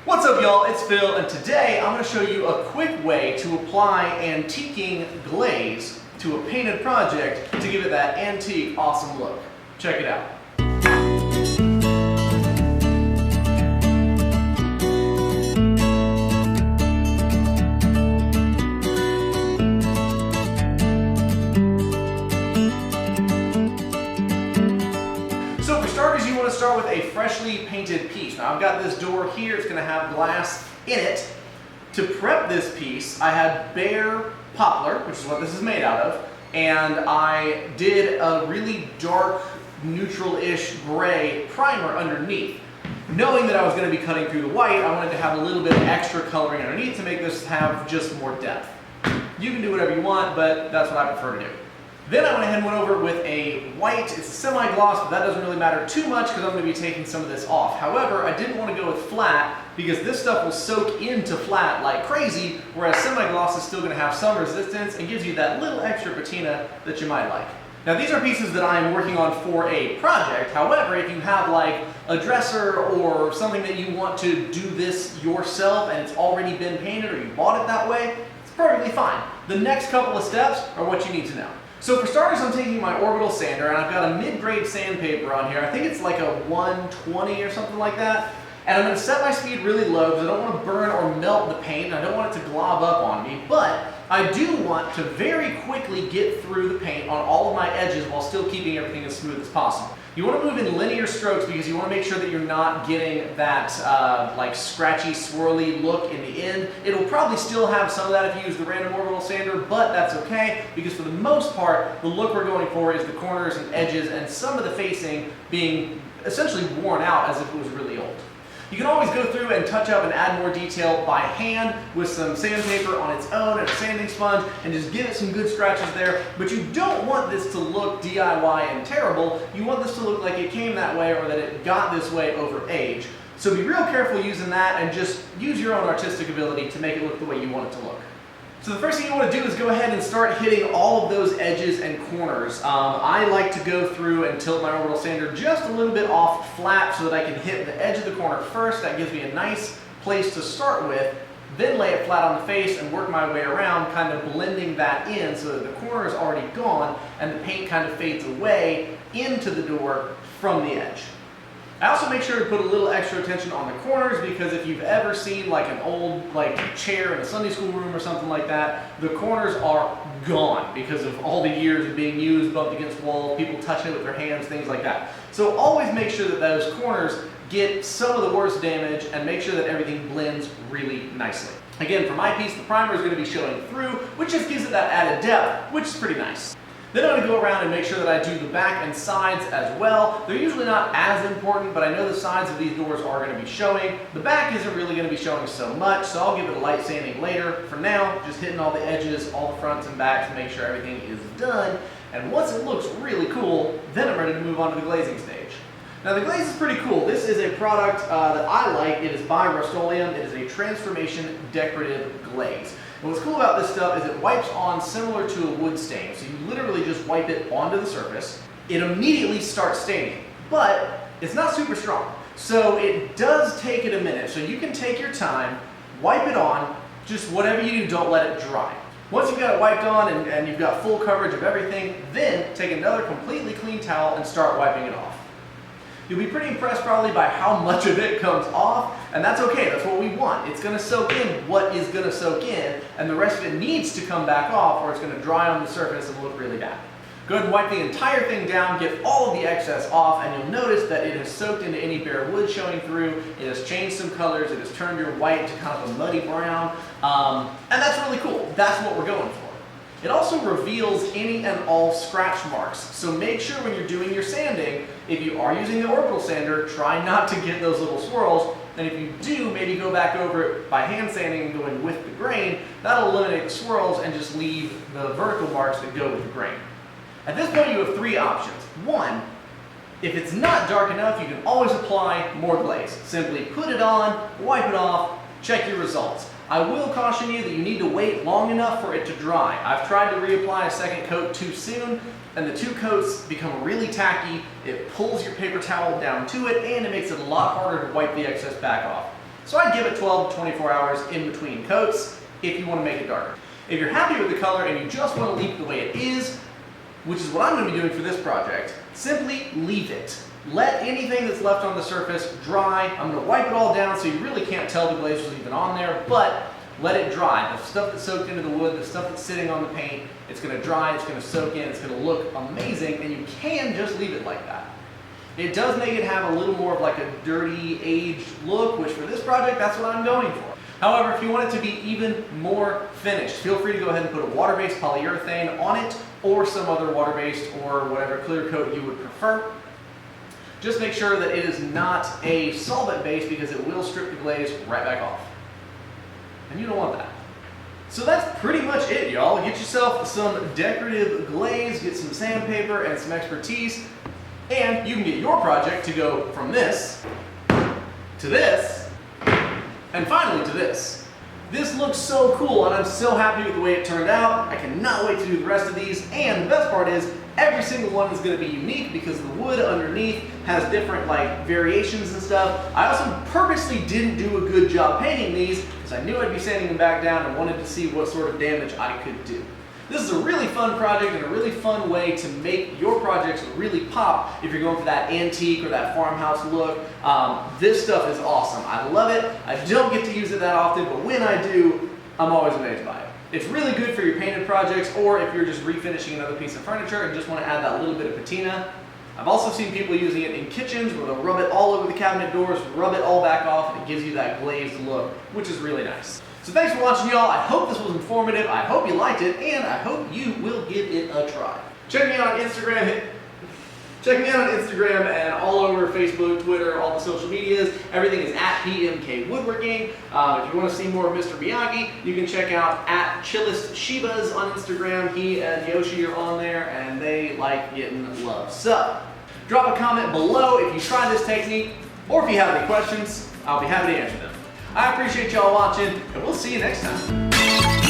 What's up, y'all? It's Phil, and today I'm going to show you a quick way to apply antiquing glaze to a painted project to give it that antique, awesome look. Check it out. So for starters, you want to start with a freshly painted piece. Now I've got this door here, it's going to have glass in it. To prep this piece, I had bare poplar, which is what this is made out of, and I did a really dark, neutral-ish gray primer underneath. Knowing that I was going to be cutting through the white, I wanted to have a little bit of extra coloring underneath to make this have just more depth. You can do whatever you want, but that's what I prefer to do. Then I went ahead and went over with a white, it's a semi-gloss, but that doesn't really matter too much because I'm going to be taking some of this off. However, I didn't want to go with flat because this stuff will soak into flat like crazy, whereas semi-gloss is still going to have some resistance and gives you that little extra patina that you might like. Now these are pieces that I am working on for a project. However, if you have like a dresser or something that you want to do this yourself and it's already been painted or you bought it that way, it's perfectly fine. The next couple of steps are what you need to know. So for starters, I'm taking my orbital sander and I've got a mid-grade sandpaper on here. I think it's like a 120 or something like that. And I'm going to set my speed really low because I don't want to burn or melt the paint. I don't want it to glob up on me, but I do want to very quickly get through the paint on all of my edges while still keeping everything as smooth as possible. You want to move in linear strokes because you want to make sure that you're not getting that like scratchy, swirly look in the end. It'll probably still have some of that if you use the random orbital sander, but that's okay because for the most part, the look we're going for is the corners and edges and some of the facing being essentially worn out as if it was really old. You can always go through and touch up and add more detail by hand with some sandpaper on its own and a sanding sponge and just give it some good scratches there, but you don't want this to look DIY and terrible. You want this to look like it came that way or that it got this way over age. So be real careful using that and just use your own artistic ability to make it look the way you want it to look. So the first thing you want to do is go ahead and start hitting all of those edges and corners. I like to go through and tilt my orbital sander just a little bit off flat so that I can hit the edge of the corner first. That gives me a nice place to start with, then lay it flat on the face and work my way around, kind of blending that in so that the corner is already gone and the paint kind of fades away into the door from the edge. I also make sure to put a little extra attention on the corners because if you've ever seen like an old chair in a Sunday school room or something like that, the corners are gone because of all the years of being used, bumped against walls, people touching it with their hands, things like that. So always make sure that those corners get some of the worst damage and make sure that everything blends really nicely. Again, for my piece, the primer is going to be showing through, which just gives it that added depth, which is pretty nice. Then I'm going to go around and make sure that I do the back and sides as well. They're usually not as important, but I know the sides of these doors are going to be showing. The back isn't really going to be showing so much, so I'll give it a light sanding later. For now, just hitting all the edges, all the fronts and backs to make sure everything is done. And once it looks really cool, then I'm ready to move on to the glazing stage. Now the glaze is pretty cool. This is a product that I like. It is by Rust-Oleum. It is a transformation decorative glaze. And what's cool about this stuff is it wipes on similar to a wood stain. So you literally just wipe it onto the surface. It immediately starts staining, but it's not super strong. So it does take it a minute. So you can take your time, wipe it on, just whatever you do, don't let it dry. Once you've got it wiped on and you've got full coverage of everything, then take another completely clean towel and start wiping it off. You'll be pretty impressed probably by how much of it comes off, and that's okay, that's what we want. It's gonna soak in what is gonna soak in, and the rest of it needs to come back off or it's gonna dry on the surface and look really bad. Go ahead and wipe the entire thing down, get all of the excess off, and you'll notice that it has soaked into any bare wood showing through, it has changed some colors, it has turned your white into kind of a muddy brown, and that's really cool. That's what we're going for. It also reveals any and all scratch marks, so make sure when you're doing your sanding, if you are using the orbital sander, try not to get those little swirls, and if you do, maybe go back over it by hand sanding and going with the grain. That'll eliminate the swirls and just leave the vertical marks that go with the grain. At this point you have three options. One, if it's not dark enough, you can always apply more glaze. Simply put it on, wipe it off, check your results. I will caution you that you need to wait long enough for it to dry. I've tried to reapply a second coat too soon, and the two coats become really tacky. It pulls your paper towel down to it, and it makes it a lot harder to wipe the excess back off. So I'd give it 12 to 24 hours in between coats if you want to make it darker. If you're happy with the color and you just want to leave it the way it is, which is what I'm going to be doing for this project, simply leave it. Let anything that's left on the surface dry. I'm going to wipe it all down so you really can't tell the glaze was even on there, but let it dry. The stuff that's soaked into the wood, the stuff that's sitting on the paint, it's going to dry, it's going to soak in, it's going to look amazing, and you can just leave it like that. It does make it have a little more of like a dirty, aged look, which for this project, that's what I'm going for. However, if you want it to be even more finished, feel free to go ahead and put a water-based polyurethane on it or some other water-based or whatever clear coat you would prefer. Just make sure that it is not a solvent-based because it will strip the glaze right back off. And you don't want that. So that's pretty much it, y'all. Get yourself some decorative glaze, get some sandpaper and some expertise, and you can get your project to go from this to this, and finally to this. This looks so cool, and I'm so happy with the way it turned out. I cannot wait to do the rest of these, and the best part is every single one is going to be unique because the wood underneath has different like variations and stuff. I also purposely didn't do a good job painting these because I knew I'd be sanding them back down and wanted to see what sort of damage I could do. This is a really fun project and a really fun way to make your projects really pop if you're going for that antique or that farmhouse look. This stuff is awesome. I love it. I don't get to use it that often, but when I do, I'm always amazed by it. It's really good for your painted projects or if you're just refinishing another piece of furniture and just want to add that little bit of patina. I've also seen people using it in kitchens where they'll rub it all over the cabinet doors, rub it all back off, and it gives you that glazed look, which is really nice. So thanks for watching, y'all. I hope this was informative. I hope you liked it, and I hope you will give it a try. Check me out on Instagram. Check me out on Instagram and all over Facebook, Twitter, all the social medias. Everything is at PMK Woodworking. If you want to see more of Mr. Miyagi, you can check out at Chillest Shibas on Instagram. He and Yoshi are on there, and they like getting love. So, drop a comment below if you try this technique, or if you have any questions. I'll be happy to answer them. I appreciate y'all watching, and we'll see you next time.